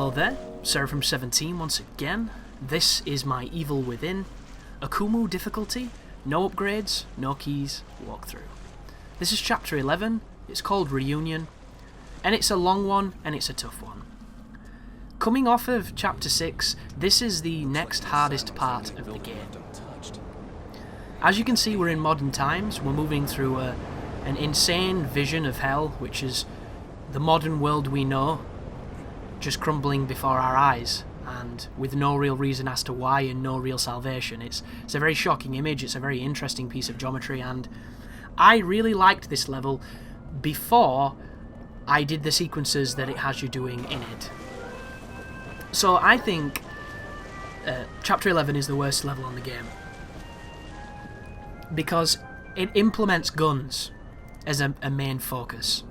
hello there, Seraphim17 once again. This is my Evil Within Akumu difficulty, no upgrades, no keys, walkthrough. This is chapter 11, it's called Reunion, and it's a long one and it's a tough one. Coming off of chapter 6, this is the next hardest part of the game. As you can see, we're in modern times, we're moving through an insane vision of hell, which is the modern world we know, just crumbling before our eyes, and with no real reason as to why and no real salvation. It's a very shocking image, it's a very interesting piece of geometry, and I really liked this level before I did the sequences that it has you doing in it. So I think Chapter 11 is the worst level on the game, because it implements guns as a main focus.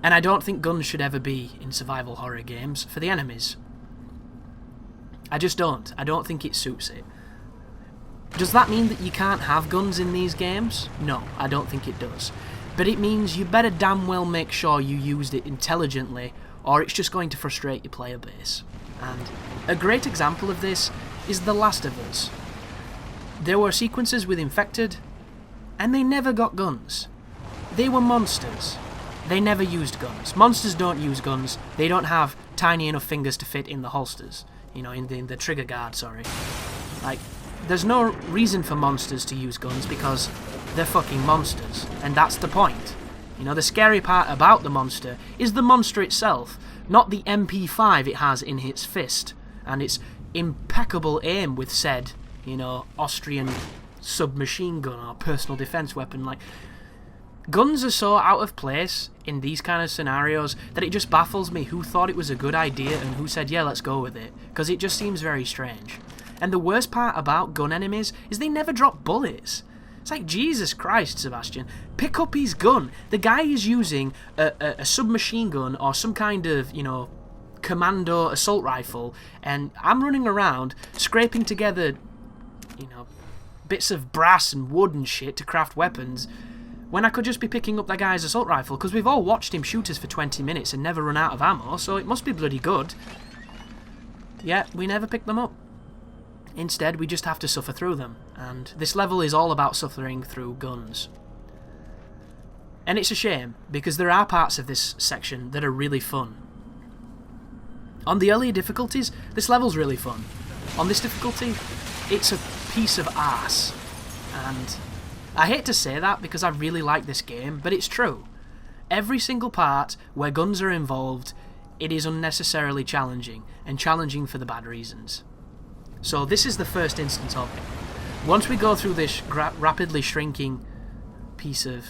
And I don't think guns should ever be in survival horror games for the enemies. I just don't. I don't think it suits it. Does that mean that you can't have guns in these games? No, I don't think it does. But it means you better damn well make sure you used it intelligently, or it's just going to frustrate your player base. And a great example of this is The Last of Us. There were sequences with infected, and they never got guns. They were monsters. They never used guns. Monsters don't use guns. They don't have tiny enough fingers to fit in the holsters. You know, in the trigger guard, sorry. Like, there's no reason for monsters to use guns because they're fucking monsters. And that's the point. You know, the scary part about the monster is the monster itself, not the MP5 it has in its fist. And its impeccable aim with said, you know, Austrian submachine gun or personal defense weapon. Like, guns are so out of place in these kind of scenarios that it just baffles me who thought it was a good idea and who said, yeah, let's go with it, because it just seems very strange. And the worst part about gun enemies is they never drop bullets. It's like, Jesus Christ, Sebastian, pick up his gun. The guy is using a submachine gun or some kind of, you know, commando assault rifle, and I'm running around scraping together, you know, bits of brass and wood and shit to craft weapons, when I could just be picking up that guy's assault rifle, because we've all watched him shoot us for 20 minutes and never run out of ammo, so it must be bloody good. Yet, we never pick them up. Instead, we just have to suffer through them, and this level is all about suffering through guns. And it's a shame, because there are parts of this section that are really fun. On the earlier difficulties, this level's really fun. On this difficulty, it's a piece of arse, and I hate to say that because I really like this game, but it's true. Every single part where guns are involved, it is unnecessarily challenging, and challenging for the bad reasons. So this is the first instance of it. Once we go through this rapidly shrinking piece of,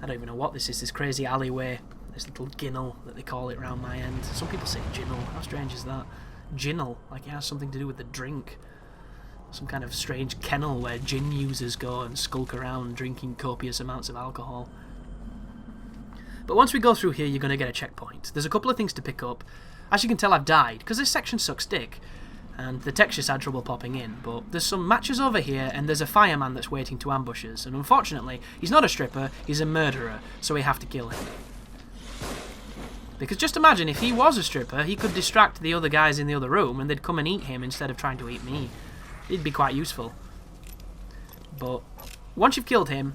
I don't even know what this is, this crazy alleyway, this little ginnel that they call it around my end. Some people say ginnel, how strange is that? Ginnel, like it has something to do with the drink. Some kind of strange kennel where gin users go and skulk around drinking copious amounts of alcohol. But once we go through here, you're going to get a checkpoint. There's a couple of things to pick up. As you can tell, I've died, because this section sucks dick, and the texture's had trouble popping in, but there's some matches over here, and there's a fireman that's waiting to ambush us, and unfortunately, he's not a stripper, he's a murderer, so we have to kill him. Because just imagine, if he was a stripper, he could distract the other guys in the other room, and they'd come and eat him instead of trying to eat me. It'd be quite useful. But once you've killed him,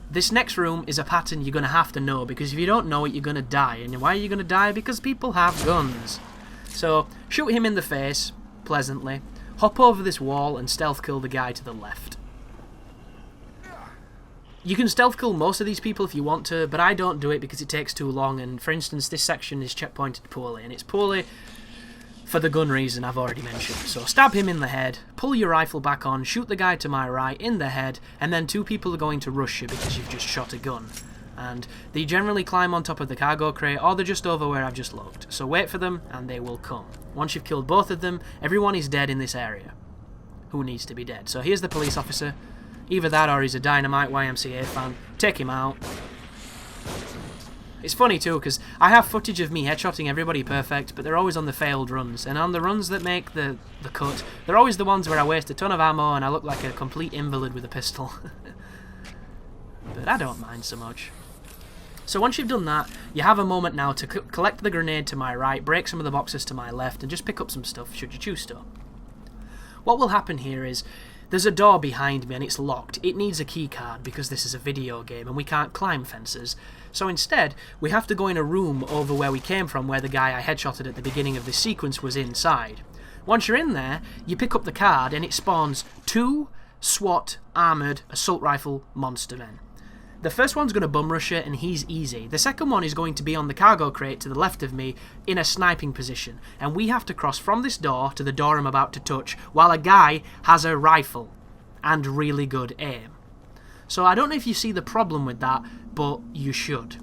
this next room is a pattern you're going to have to know, because if you don't know it, you're going to die. And why are you going to die? Because people have guns. So shoot him in the face, pleasantly, hop over this wall and stealth kill the guy to the left. You can stealth kill most of these people if you want to, but I don't do it because it takes too long, and for instance, this section is checkpointed poorly, and it's poorly for the gun reason I've already mentioned. So stab him in the head, pull your rifle back on, shoot the guy to my right in the head, and then two people are going to rush you because you've just shot a gun. And they generally climb on top of the cargo crate, or they're just over where I've just looked. So wait for them, and they will come. Once you've killed both of them, everyone is dead in this area. Who needs to be dead? So here's the police officer. Either that or he's a Dynamite YMCA fan. Take him out. It's funny too, because I have footage of me headshotting everybody perfect, but they're always on the failed runs. And on the runs that make the cut, they're always the ones where I waste a ton of ammo and I look like a complete invalid with a pistol. But I don't mind so much. So once you've done that, you have a moment now to collect the grenade to my right, break some of the boxes to my left, and just pick up some stuff should you choose to. What will happen here is, there's a door behind me and it's locked. It needs a key card because this is a video game and we can't climb fences. So instead, we have to go in a room over where we came from, where the guy I headshotted at the beginning of this sequence was inside. Once you're in there, you pick up the card and it spawns 2 SWAT armoured assault rifle monster men. The first one's going to bum rush it and he's easy. The second one is going to be on the cargo crate to the left of me in a sniping position. And we have to cross from this door to the door I'm about to touch while a guy has a rifle and really good aim. So I don't know if you see the problem with that, but you should.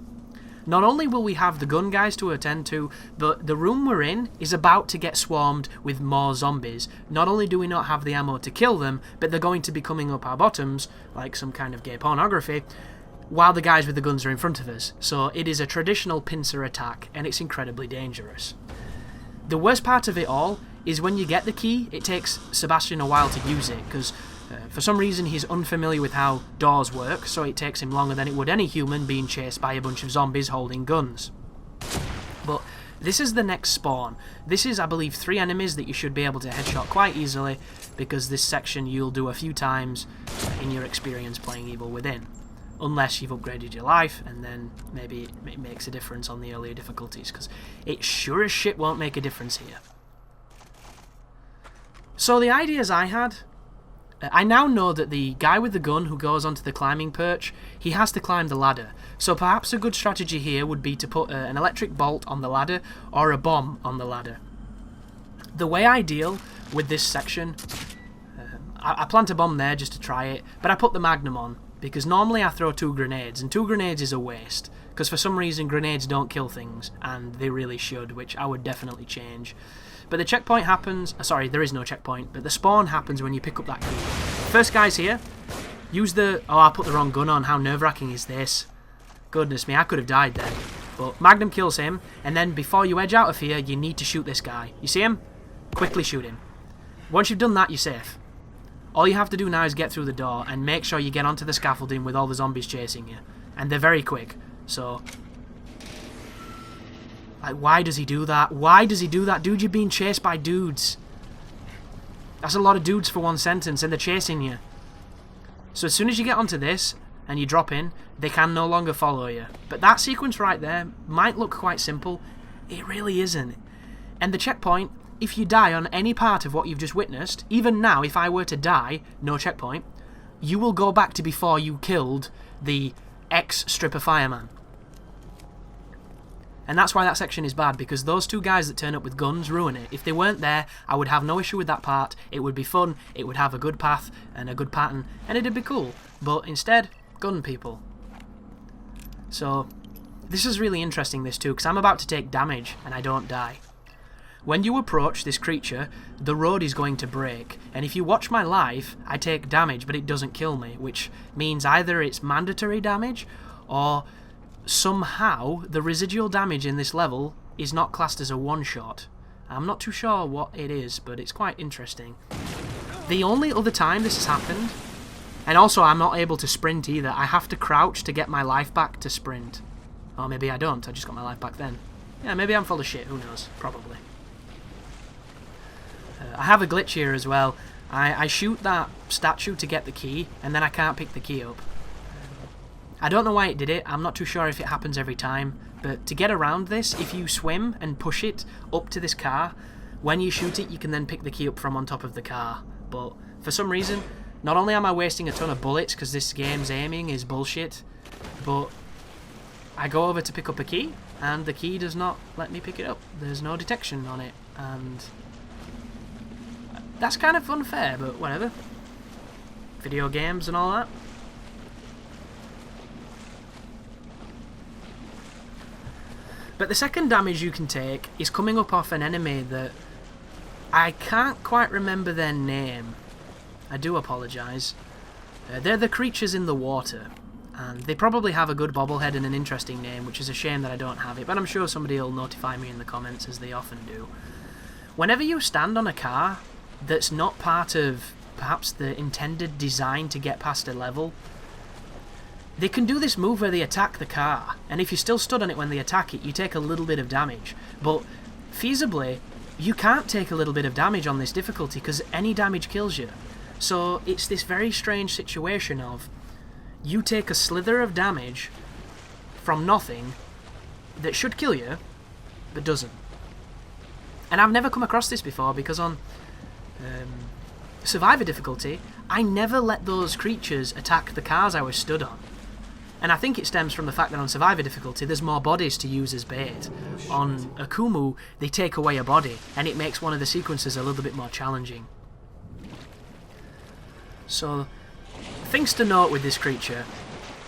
Not only will we have the gun guys to attend to, but the room we're in is about to get swarmed with more zombies. Not only do we not have the ammo to kill them, but they're going to be coming up our bottoms, like some kind of gay pornography, while the guys with the guns are in front of us. So it is a traditional pincer attack, and it's incredibly dangerous. The worst part of it all is when you get the key, it takes Sebastian a while to use it, because for some reason he's unfamiliar with how doors work, so it takes him longer than it would any human being chased by a bunch of zombies holding guns. But this is the next spawn. This is, I believe, 3 enemies that you should be able to headshot quite easily, because this section you'll do a few times in your experience playing Evil Within. Unless you've upgraded your life, and then maybe it makes a difference on the earlier difficulties, because it sure as shit won't make a difference here. So the ideas I had, I now know that the guy with the gun who goes onto the climbing perch, he has to climb the ladder. So perhaps a good strategy here would be to put an electric bolt on the ladder or a bomb on the ladder. The way I deal with this section, I plant a bomb there just to try it, but I put the Magnum on, because normally I throw 2 grenades, and 2 grenades is a waste, because for some reason grenades don't kill things, and they really should, which I would definitely change. But the checkpoint happens, sorry, there is no checkpoint, but the spawn happens when you pick up that key. First guy's here, use the, oh I put the wrong gun on, how nerve-wracking is this? Goodness me, I could have died then. But Magnum kills him, and then before you edge out of here, you need to shoot this guy. You see him? Quickly shoot him. Once you've done that, you're safe. All you have to do now is get through the door and make sure you get onto the scaffolding with all the zombies chasing you. And they're very quick, so... Like, why does he do that? Why does he do that? Dude, you're being chased by dudes. That's a lot of dudes for one sentence, and they're chasing you. So as soon as you get onto this, and you drop in, they can no longer follow you. But that sequence right there might look quite simple. It really isn't. And the checkpoint, if you die on any part of what you've just witnessed, even now, if I were to die, no checkpoint, you will go back to before you killed the ex-stripper fireman. And that's why that section is bad, because those 2 guys that turn up with guns ruin it. If they weren't there, I would have no issue with that part. It would be fun, it would have a good path and a good pattern, and it'd be cool. But instead, gun people. So, this is really interesting, this too, because I'm about to take damage, and I don't die. When you approach this creature, the road is going to break, and if you watch my life, I take damage, but it doesn't kill me, which means either it's mandatory damage, or somehow the residual damage in this level is not classed as a one-shot. I'm not too sure what it is, but it's quite interesting. The only other time this has happened, and also I'm not able to sprint either, I have to crouch to get my life back to sprint. Or maybe I don't, I just got my life back then. Yeah, maybe I'm full of shit, who knows, probably. I have a glitch here as well. I shoot that statue to get the key, and then I can't pick the key up. I don't know why it did it, I'm not too sure if it happens every time, but to get around this, if you swim and push it up to this car, when you shoot it you can then pick the key up from on top of the car. But for some reason, not only am I wasting a ton of bullets because this game's aiming is bullshit, but I go over to pick up a key, and the key does not let me pick it up. There's no detection on it, and that's kind of unfair, but whatever. Video games and all that. But the second damage you can take is coming up off an enemy that I can't quite remember their name. I do apologise. They're the creatures in the water, and they probably have a good bobblehead and an interesting name, which is a shame that I don't have it, but I'm sure somebody will notify me in the comments, as they often do. Whenever you stand on a car that's not part of perhaps the intended design to get past a level, they can do this move where they attack the car, and if you're still stood on it when they attack it, you take a little bit of damage. But feasibly, you can't take a little bit of damage on this difficulty because any damage kills you. So it's this very strange situation of you take a slither of damage from nothing that should kill you, but doesn't. And I've never come across this before because on Survivor difficulty, I never let those creatures attack the cars I was stood on. And I think it stems from the fact that on Survivor difficulty, there's more bodies to use as bait. On Akumu, they take away a body, and it makes one of the sequences a little bit more challenging. So, things to note with this creature.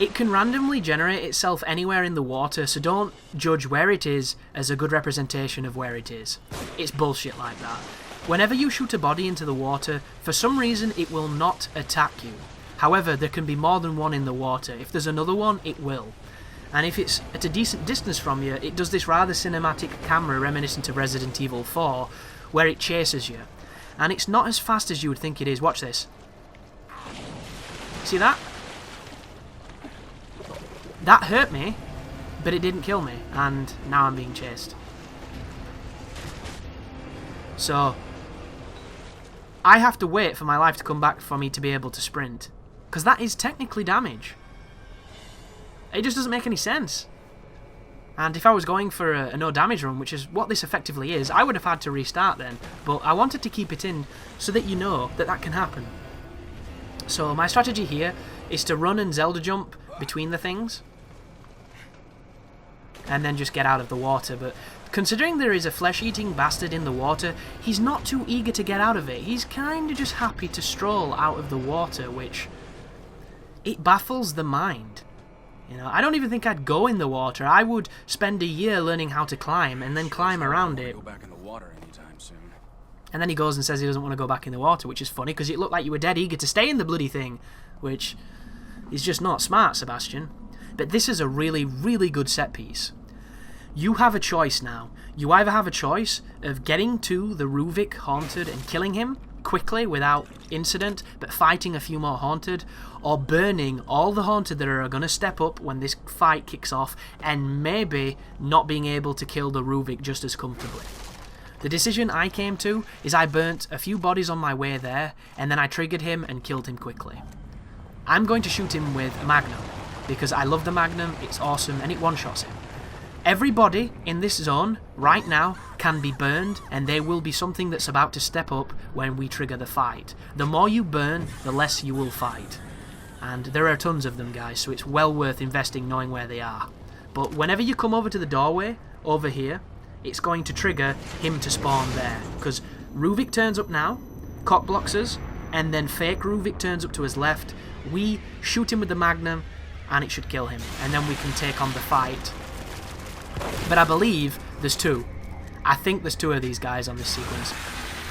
It can randomly generate itself anywhere in the water, so don't judge where it is as a good representation of where it is. It's bullshit like that. Whenever you shoot a body into the water, for some reason it will not attack you. However, there can be more than one in the water. If there's another one, it will. And if it's at a decent distance from you, it does this rather cinematic camera reminiscent of Resident Evil 4, where it chases you. And it's not as fast as you would think it is. Watch this. See that? That hurt me, but it didn't kill me, and now I'm being chased. So, I have to wait for my life to come back for me to be able to sprint. Because that is technically damage. It just doesn't make any sense. And if I was going for a no damage run, which is what this effectively is, I would have had to restart then. But I wanted to keep it in so that you know that that can happen. So my strategy here is to run and Zelda jump between the things. And then just get out of the water. But considering there is a flesh-eating bastard in the water, he's not too eager to get out of it. He's kind of just happy to stroll out of the water, which... it baffles the mind. You know, I don't even think I'd go in the water. I would spend a year learning how to climb and then climb around it. Go back in the water anytime soon. And then he goes and says he doesn't want to go back in the water, which is funny because it looked like you were dead eager to stay in the bloody thing, which is just not smart, Sebastian. But this is a really, really good set piece. You have a choice now. You either have a choice of getting to the Ruvik Haunted and killing him quickly without incident, but fighting a few more Haunted, or burning all the Haunted that are going to step up when this fight kicks off, and maybe not being able to kill the Ruvik just as comfortably. The decision I came to is I burnt a few bodies on my way there, and then I triggered him and killed him quickly. I'm going to shoot him with a Magnum, because I love the Magnum, it's awesome, and it one-shots him. Everybody in this zone, right now, can be burned, and there will be something that's about to step up when we trigger the fight. The more you burn, the less you will fight. And there are tons of them, guys, so it's well worth investing knowing where they are. But whenever you come over to the doorway, over here, it's going to trigger him to spawn there. Because Ruvik turns up now, cock blocks us, and then fake Ruvik turns up to his left. We shoot him with the Magnum, and it should kill him. And then we can take on the fight. But I believe there's two. I think there's two of these guys on this sequence.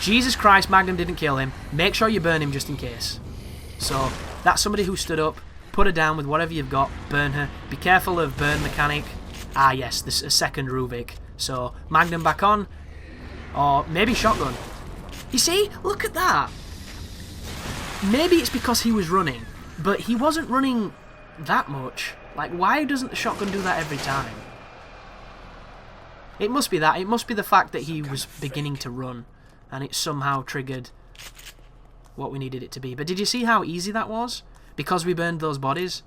Jesus Christ, Magnum didn't kill him. Make sure you burn him just in case. So, that's somebody who stood up. Put her down with whatever you've got. Burn her. Be careful of burn mechanic. Ah, yes, this is a second Ruvik. So, Magnum back on. Or maybe shotgun. You see? Look at that. Maybe it's because he was running. But he wasn't running that much. Like, why doesn't the shotgun do that every time? It must be that. It must be the fact that he was beginning to run, and it somehow triggered what we needed it to be. But did you see how easy that was? Because we burned those bodies?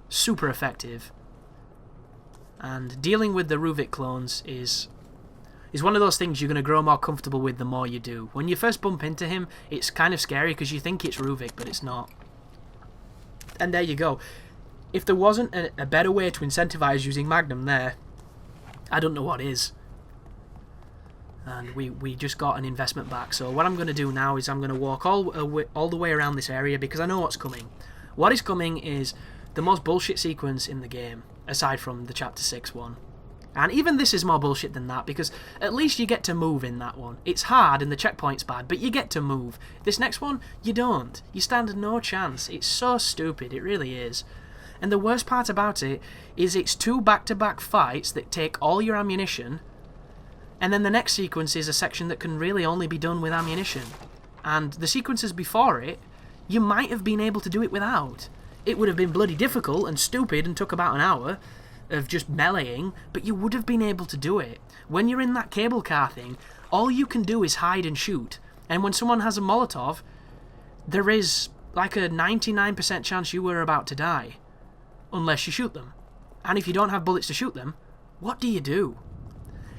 Super effective. And dealing with the Ruvik clones is one of those things you're going to grow more comfortable with the more you do. When you first bump into him, it's kind of scary because you think it's Ruvik, but it's not. And there you go. If there wasn't a better way to incentivize using Magnum there, I don't know what is. And we just got an investment back. So what I'm going to do now is I'm going to walk all the way around this area because I know what's coming. What is coming is the most bullshit sequence in the game, aside from the Chapter 6 one. And even this is more bullshit than that because at least you get to move in that one. It's hard and the checkpoint's bad, but you get to move. This next one, you don't. You stand no chance. It's so stupid, it really is. And the worst part about it is it's two back-to-back fights that take all your ammunition, and then the next sequence is a section that can really only be done with ammunition. And the sequences before it, you might have been able to do it without. It would have been bloody difficult and stupid and took about an hour of just meleeing, but you would have been able to do it. When you're in that cable car thing, all you can do is hide and shoot, and when someone has a Molotov, there is like a 99% chance you were about to die, unless you shoot them. And if you don't have bullets to shoot them, what do you do?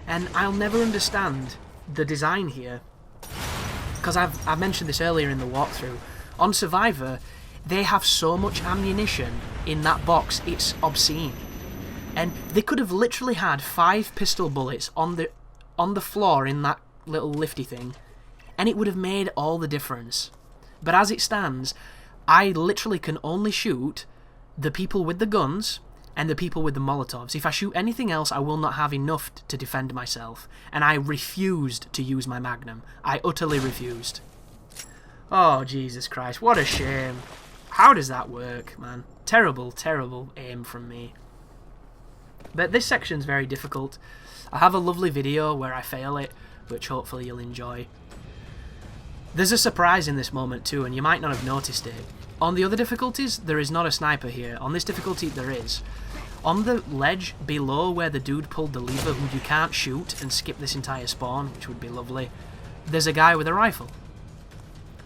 And I'll never understand the design here, because I've mentioned this earlier in the walkthrough. On Survivor, they have so much ammunition in that box, it's obscene. And they could have literally had 5 pistol bullets on the floor in that little lifty thing, and it would have made all the difference. But as it stands, I literally can only shoot the people with the guns and the people with the Molotovs. If I shoot anything else, I will not have enough to defend myself. And I refused to use my Magnum. I utterly refused. Oh, Jesus Christ, what a shame. How does that work, man? Terrible, terrible aim from me. But this section's very difficult. I have a lovely video where I fail it, which hopefully you'll enjoy. There's a surprise in this moment too, and you might not have noticed it. On the other difficulties, there is not a sniper here. On this difficulty, there is. On the ledge below where the dude pulled the lever, who you can't shoot and skip this entire spawn, which would be lovely, there's a guy with a rifle.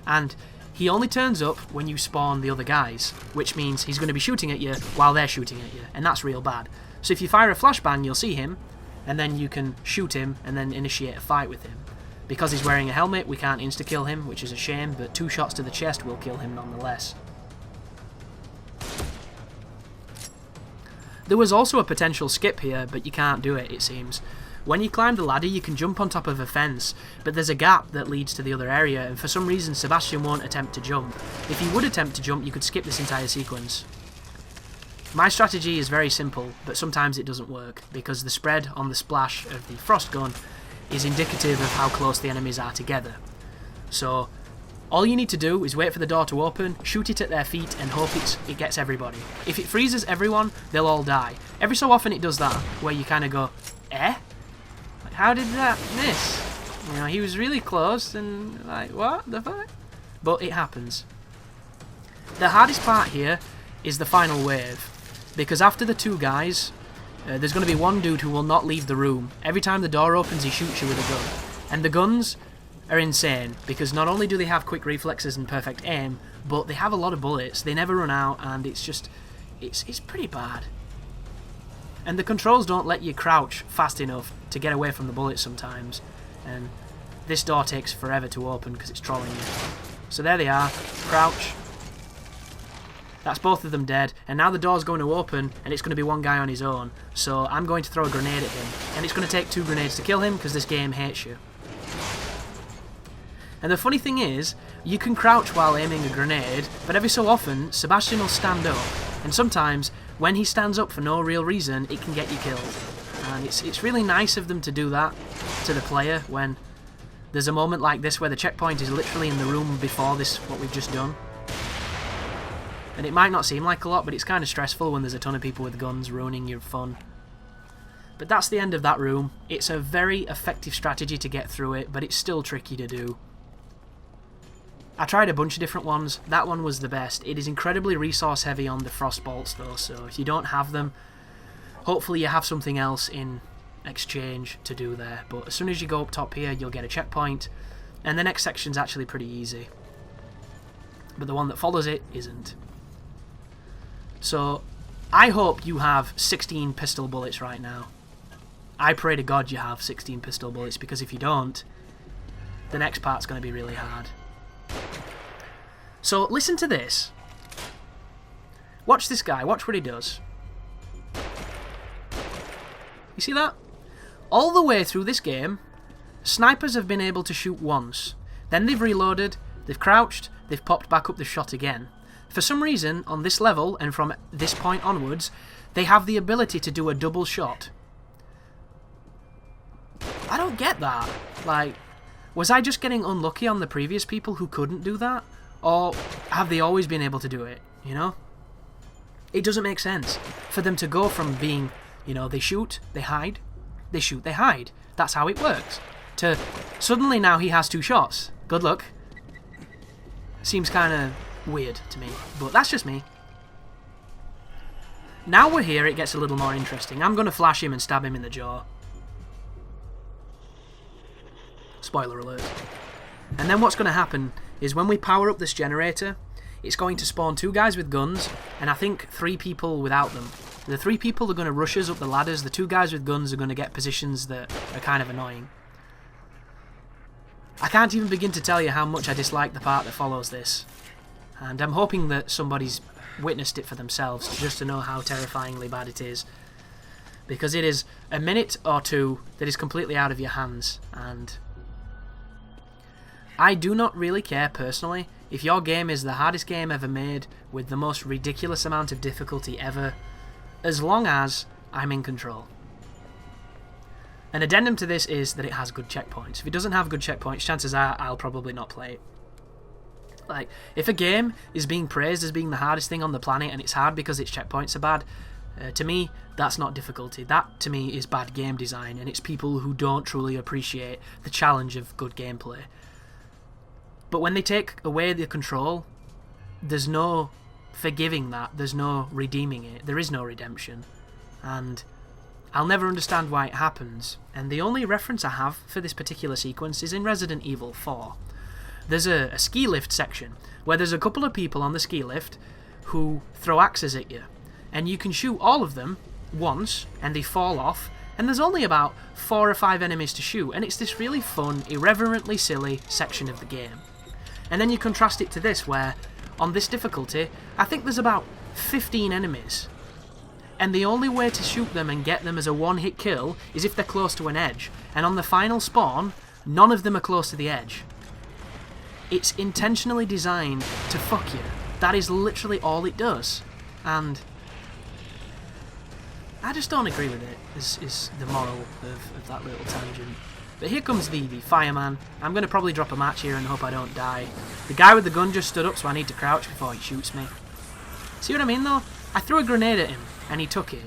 And he only turns up when you spawn the other guys, which means he's going to be shooting at you while they're shooting at you, and that's real bad. So if you fire a flashbang, you'll see him, and then you can shoot him and then initiate a fight with him. Because he's wearing a helmet, we can't insta-kill him, which is a shame, but 2 shots to the chest will kill him nonetheless. There was also a potential skip here, but you can't do it, it seems. When you climb the ladder, you can jump on top of a fence, but there's a gap that leads to the other area, and for some reason Sebastian won't attempt to jump. If he would attempt to jump, you could skip this entire sequence. My strategy is very simple, but sometimes it doesn't work, because the spread on the splash of the frost gun is indicative of how close the enemies are together. So, all you need to do is wait for the door to open, shoot it at their feet, and hope it gets everybody. If it freezes everyone, they'll all die. Every so often it does that, where you kind of go, eh? Like, how did that miss? You know, he was really close, and like, what the fuck? But it happens. The hardest part here is the final wave, because after the 2 guys, there's going to be one dude who will not leave the room. Every time the door opens, he shoots you with a gun. And the guns are insane, because not only do they have quick reflexes and perfect aim, but they have a lot of bullets. They never run out, and it's just... It's pretty bad. And the controls don't let you crouch fast enough to get away from the bullets sometimes. And this door takes forever to open because it's trolling you. So there they are. Crouch. That's both of them dead, and now the door's going to open, and it's going to be one guy on his own, so I'm going to throw a grenade at him, and it's going to take 2 grenades to kill him, because this game hates you. And the funny thing is, you can crouch while aiming a grenade, but every so often, Sebastian will stand up, and sometimes, when he stands up for no real reason, it can get you killed. And it's really nice of them to do that to the player, when there's a moment like this where the checkpoint is literally in the room before this, what we've just done. And it might not seem like a lot, but it's kind of stressful when there's a ton of people with guns ruining your fun. But that's the end of that room. It's a very effective strategy to get through it, but it's still tricky to do. I tried a bunch of different ones. That one was the best. It is incredibly resource heavy on the frost bolts though, so if you don't have them, hopefully you have something else in exchange to do there. But as soon as you go up top here, you'll get a checkpoint, and the next section's actually pretty easy. But the one that follows it isn't. So, I hope you have 16 pistol bullets right now. I pray to God you have 16 pistol bullets, because if you don't, the next part's going to be really hard. So, listen to this. Watch this guy, watch what he does. You see that? All the way through this game, snipers have been able to shoot once. Then they've reloaded, they've crouched, they've popped back up the shot again. For some reason, on this level, and from this point onwards, they have the ability to do a double shot. I don't get that. Like, was I just getting unlucky on the previous people who couldn't do that? Or have they always been able to do it, you know? It doesn't make sense for them to go from being, you know, they shoot, they hide, they shoot, they hide. That's how it works. To suddenly now he has 2 shots. Good luck. Seems kind of weird to me, but that's just me. Now we're here, it gets a little more interesting. I'm going to flash him and stab him in the jaw. Spoiler alert. And then what's going to happen is when we power up this generator, it's going to spawn 2 guys with guns, and I think 3 people without them. The 3 people are going to rush us up the ladders, the 2 guys with guns are going to get positions that are kind of annoying. I can't even begin to tell you how much I dislike the part that follows this. And I'm hoping that somebody's witnessed it for themselves, just to know how terrifyingly bad it is. Because it is a minute or 2 that is completely out of your hands, and I do not really care personally if your game is the hardest game ever made with the most ridiculous amount of difficulty ever, as long as I'm in control. An addendum to this is that it has good checkpoints. If it doesn't have good checkpoints, chances are I'll probably not play it. Like, if a game is being praised as being the hardest thing on the planet and it's hard because its checkpoints are bad, to me, that's not difficulty. That, to me, is bad game design, and it's people who don't truly appreciate the challenge of good gameplay. But when they take away the control, there's no forgiving that, there's no redeeming it, there is no redemption. And I'll never understand why it happens, and the only reference I have for this particular sequence is in Resident Evil 4. There's a ski lift section, where there's a couple of people on the ski lift who throw axes at you, and you can shoot all of them once, and they fall off, and there's only about 4 or 5 enemies to shoot, and it's this really fun, irreverently silly section of the game. And then you contrast it to this, where, on this difficulty, I think there's about 15 enemies. And the only way to shoot them and get them as a one-hit kill is if they're close to an edge. And on the final spawn, none of them are close to the edge. It's intentionally designed to fuck you. That is literally all it does. And I just don't agree with it, is the moral of that little tangent. But here comes the fireman. I'm going to probably drop a match here and hope I don't die. The guy with the gun just stood up, so I need to crouch before he shoots me. See what I mean, though? I threw a grenade at him, and he took it.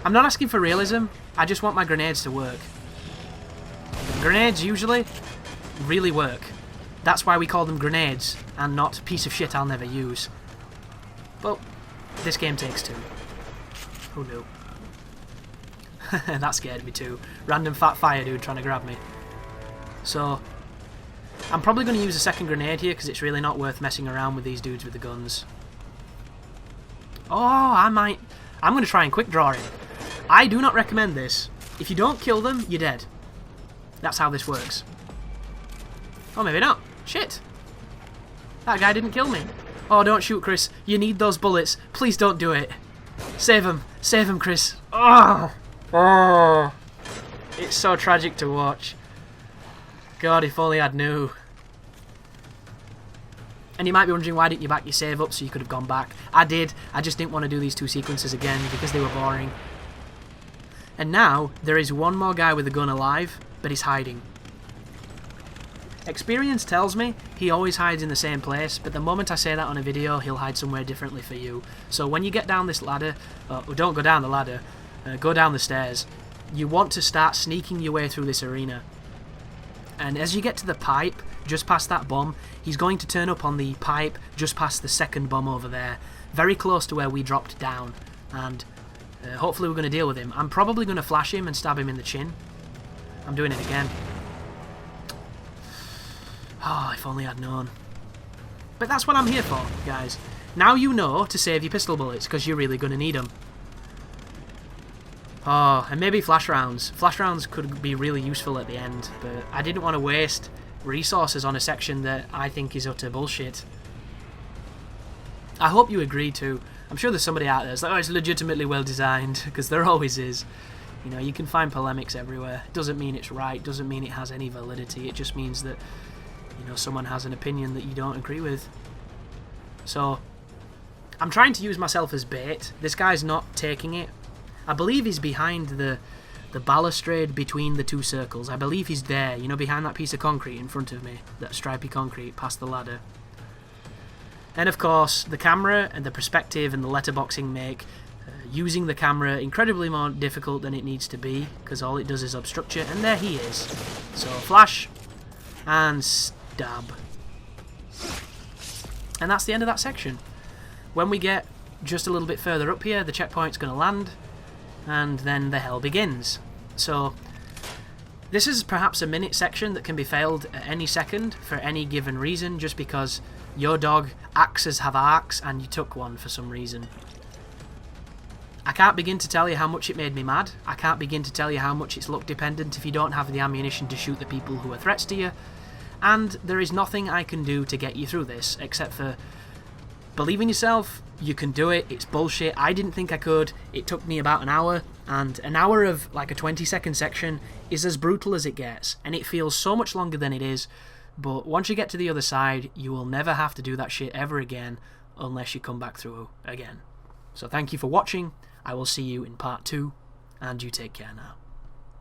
I'm not asking for realism, I just want my grenades to work. Grenades usually really work. That's why we call them grenades, and not piece of shit I'll never use. But this game takes 2. Who knew? That scared me too. Random fat fire dude trying to grab me. So, I'm probably going to use a second grenade here because it's really not worth messing around with these dudes with the guns. Oh, I'm going to try and quick draw him. I do not recommend this. If you don't kill them, you're dead. That's how this works. Oh, maybe not. Shit. That guy didn't kill me. Oh, don't shoot, Chris. You need those bullets. Please don't do it. Save him. Save him, Chris. Oh. Oh, it's so tragic to watch. God, if only I'd knew. And you might be wondering, why didn't you back your save up so you could have gone back? I did, I just didn't want to do these 2 sequences again because they were boring. And now, there is one more guy with a gun alive, but he's hiding. Experience tells me he always hides in the same place, but the moment I say that on a video, he'll hide somewhere differently for you. So when you get down this ladder, don't go down the ladder, go down the stairs, you want to start sneaking your way through this arena. And as you get to the pipe, just past that bomb, he's going to turn up on the pipe just past the second bomb over there, very close to where we dropped down, and hopefully we're going to deal with him. I'm probably going to flash him and stab him in the chin. I'm doing it again. Oh, if only I'd known. But that's what I'm here for, guys. Now you know to save your pistol bullets, because you're really going to need them. Oh, and maybe flash rounds. Flash rounds could be really useful at the end, but I didn't want to waste resources on a section that I think is utter bullshit. I hope you agree too. I'm sure there's somebody out there that's like, oh, it's legitimately well designed, because there always is. You know, you can find polemics everywhere. It doesn't mean it's right, doesn't mean it has any validity, it just means that, you know, someone has an opinion that you don't agree with. So, I'm trying to use myself as bait. This guy's not taking it. I believe he's behind the balustrade between the 2 circles. I believe he's there, you know, behind that piece of concrete in front of me. That stripy concrete past the ladder. And of course, the camera and the perspective and the letterboxing make using the camera incredibly more difficult than it needs to be, because all it does is obstruct you, and there he is. So, flash and stab. And that's the end of that section. When we get just a little bit further up here, the checkpoint's going to land, and then the hell begins. So this is perhaps a minute section that can be failed at any second for any given reason, just because your dog axes have arcs and you took one for some reason. I can't begin to tell you how much it made me mad. I can't begin to tell you how much it's luck dependent if you don't have the ammunition to shoot the people who are threats to you. And there is nothing I can do to get you through this, except for believe in yourself, you can do it, it's bullshit, I didn't think I could, it took me about an hour, and an hour of like a 20-second section is as brutal as it gets, and it feels so much longer than it is, but once you get to the other side, you will never have to do that shit ever again, unless you come back through again. So thank you for watching, I will see you in part 2, and you take care now.